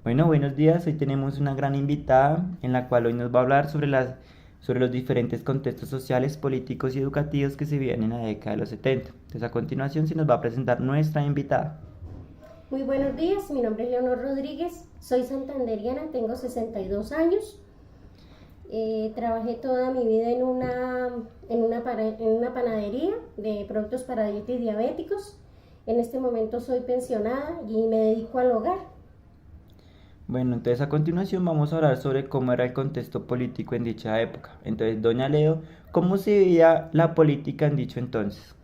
Bueno, buenos días. Hoy tenemos una gran invitada en la cual hoy nos va a hablar sobre los diferentes contextos sociales, políticos y educativos que se vivían en la década de los 70. Entonces, a continuación se nos va a presentar nuestra invitada. Muy buenos días, mi nombre es Leonor Rodríguez, soy santanderiana, tengo 62 años. Trabajé toda mi vida en una panadería de productos para dieta y diabéticos. En este momento soy pensionada y me dedico al hogar. Bueno, entonces a continuación vamos a hablar sobre cómo era el contexto político en dicha época. Entonces, doña Leo, ¿cómo se vivía la política en dicho entonces?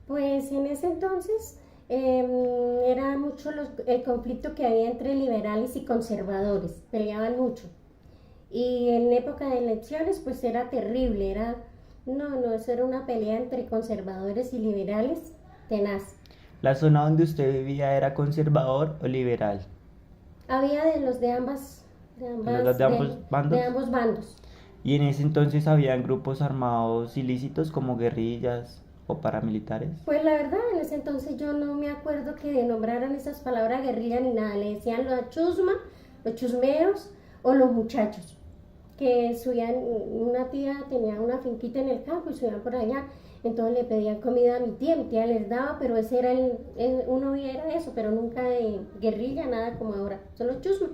Pues en ese entonces era mucho el conflicto que había entre liberales y conservadores, peleaban mucho. Y en época de elecciones pues era terrible, no, eso era una pelea entre conservadores y liberales tenaz. ¿La zona donde usted vivía era conservador o liberal? Había de los de ambas, ¿De ambos de bandos? ambos bandos. Y en ese entonces habían grupos armados ilícitos como guerrillas o paramilitares. Pues la verdad, en ese entonces yo no me acuerdo que nombraran esas palabras guerrilla ni nada, le decían los chusma, los chusmeros o los muchachos, que subían, una tía tenía una finquita en el campo y subían por allá, entonces le pedían comida a mi tía les daba, pero ese era uno era eso, pero nunca de guerrilla, nada como ahora, solo chusma,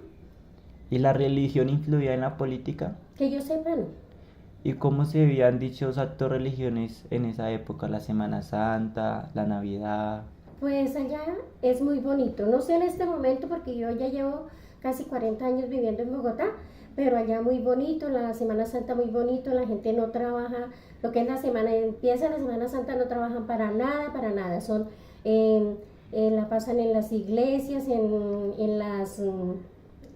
¿Y la religión influía en la política? que yo sepa no. ¿Y cómo se vivían dichos actos religiones en esa época? La Semana Santa, la Navidad. Pues allá es muy bonito, no sé en este momento porque yo ya llevo casi 40 años viviendo en Bogotá, pero allá muy bonito, la Semana Santa muy bonito, la gente no trabaja, lo que es la semana, empieza la Semana Santa, no trabajan para nada, la pasan en las iglesias, en las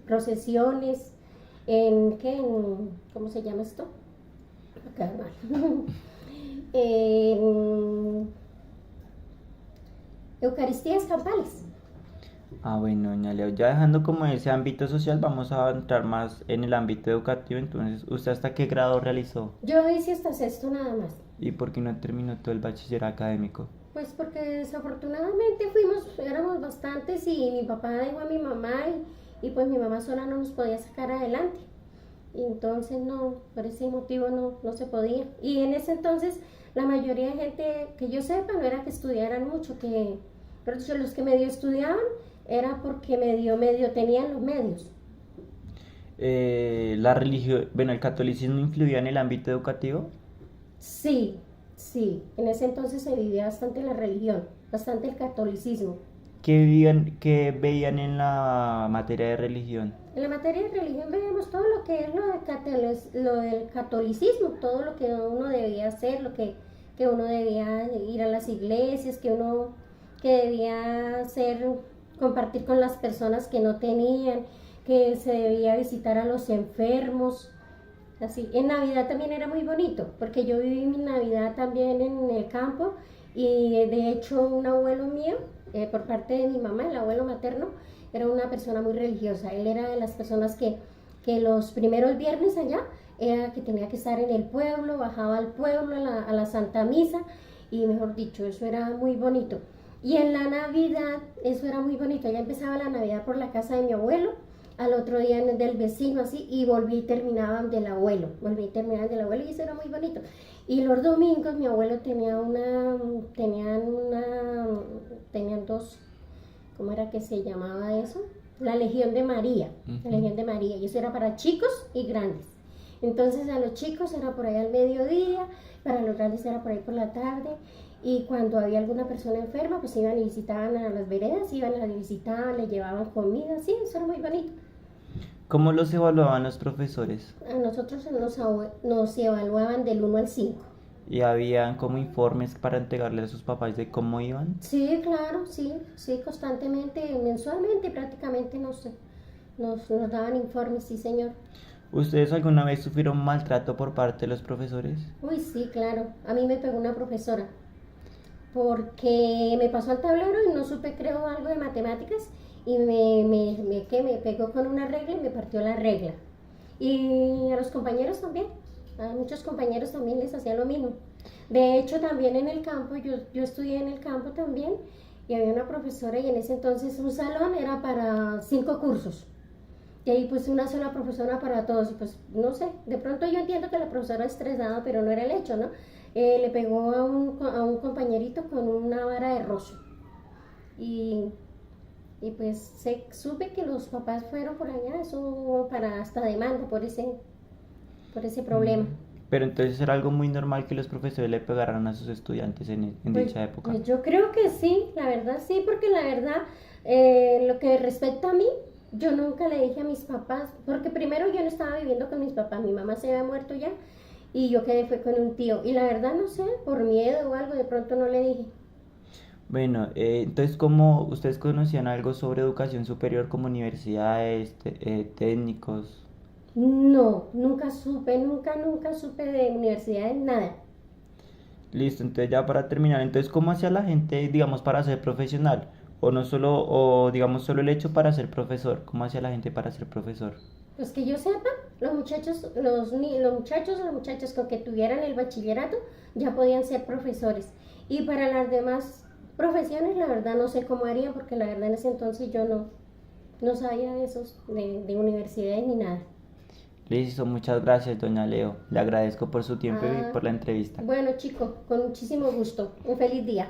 procesiones, ¿cómo se llama esto? Acá, en Eucaristías campales. Ah, bueno, doña Leo, ya dejando como ese ámbito social, vamos a entrar más en el ámbito educativo. Entonces, ¿usted hasta qué grado realizó? Yo hice hasta sexto nada más. ¿Y por qué no terminó todo el bachiller académico? Pues porque desafortunadamente éramos bastantes y mi papá dejó a mi mamá y pues mi mamá sola no nos podía sacar adelante. Y entonces no, por ese motivo no se podía. Y en ese entonces la mayoría de gente que yo sepa no era que estudiaran mucho, pero los que medio estudiaban era porque medio tenían los medios. La religión, bueno, el catolicismo influía en el ámbito educativo. Sí, sí, en ese entonces se vivía bastante la religión, bastante el catolicismo. ¿Qué veían en la materia de religión? En la materia de religión veíamos todo lo que es lo del catolicismo, todo lo que uno debía hacer, que uno debía ir a las iglesias, que debía hacer, compartir con las personas que no tenían, que se debía visitar a los enfermos. Así, en Navidad también era muy bonito, porque yo viví mi Navidad también en el campo y de hecho un abuelo mío, por parte de mi mamá, el abuelo materno, era una persona muy religiosa. Él era de las personas que los primeros viernes allá era que tenía que estar en el pueblo, bajaba al pueblo a la Santa Misa y mejor dicho, eso era muy bonito. Y en la Navidad, eso era muy bonito, ya empezaba la Navidad por la casa de mi abuelo, al otro día del vecino así y volví y terminaban del abuelo y eso era muy bonito. Y los domingos mi abuelo tenían dos, ¿cómo era que se llamaba eso? La Legión de María, la Ujú. Legión de María, y eso era para chicos y grandes. Entonces a los chicos era por ahí al mediodía, para los grandes era por ahí por la tarde, y cuando había alguna persona enferma, pues iban y visitaban a las veredas, iban, las visitaban, le llevaban comida, sí, eso era muy bonito. ¿Cómo los evaluaban los profesores? A nosotros nos evaluaban del 1 al 5. ¿Y habían como informes para entregarles a sus papás de cómo iban? Sí, claro, sí, sí, constantemente, mensualmente prácticamente nos daban informes, sí, señor. ¿Ustedes alguna vez sufrieron maltrato por parte de los profesores? Uy, sí, claro. A mí me pegó una profesora porque me pasó al tablero y no supe, creo, algo de matemáticas y me pegó con una regla y me partió la regla. Y a los compañeros también, a muchos compañeros también les hacía lo mismo. De hecho, también en el campo, yo estudié en el campo también y había una profesora y en ese entonces un salón era para 5 cursos. Y ahí pues una sola profesora para todos, y pues no sé, de pronto yo entiendo que la profesora estresada, pero no era el hecho, ¿no? Le pegó a un compañerito con una vara de rozo. Y, y pues supe que los papás fueron por allá, eso hubo para hasta demanda por ese problema. Pero entonces era algo muy normal que los profesores le pegaran a sus estudiantes en Pues, dicha época. pues yo creo que sí, la verdad sí, porque la verdad, lo que respecta a mí, yo nunca le dije a mis papás, porque primero yo no estaba viviendo con mis papás, mi mamá se había muerto ya y yo quedé fue con un tío. Y la verdad no sé, por miedo o algo, de pronto no le dije. Bueno, entonces, ¿cómo ustedes conocían algo sobre educación superior como universidades, técnicos? No, nunca supe, nunca supe de universidades, nada. Listo, entonces ya para terminar, entonces, ¿cómo hacía la gente, digamos, para ser profesional? O no solo, o digamos, solo el hecho para ser profesor. ¿Cómo hacía la gente para ser profesor? Pues que yo sepa, los muchachos, los muchachos o las muchachas con que tuvieran el bachillerato ya podían ser profesores. Y para las demás profesiones, la verdad no sé cómo harían, porque la verdad en ese entonces yo no sabía de esos, de universidades ni nada. Listo, muchas gracias, doña Leo. Le agradezco por su tiempo y Ah, por la entrevista. bueno, chico, con muchísimo gusto. Un feliz día.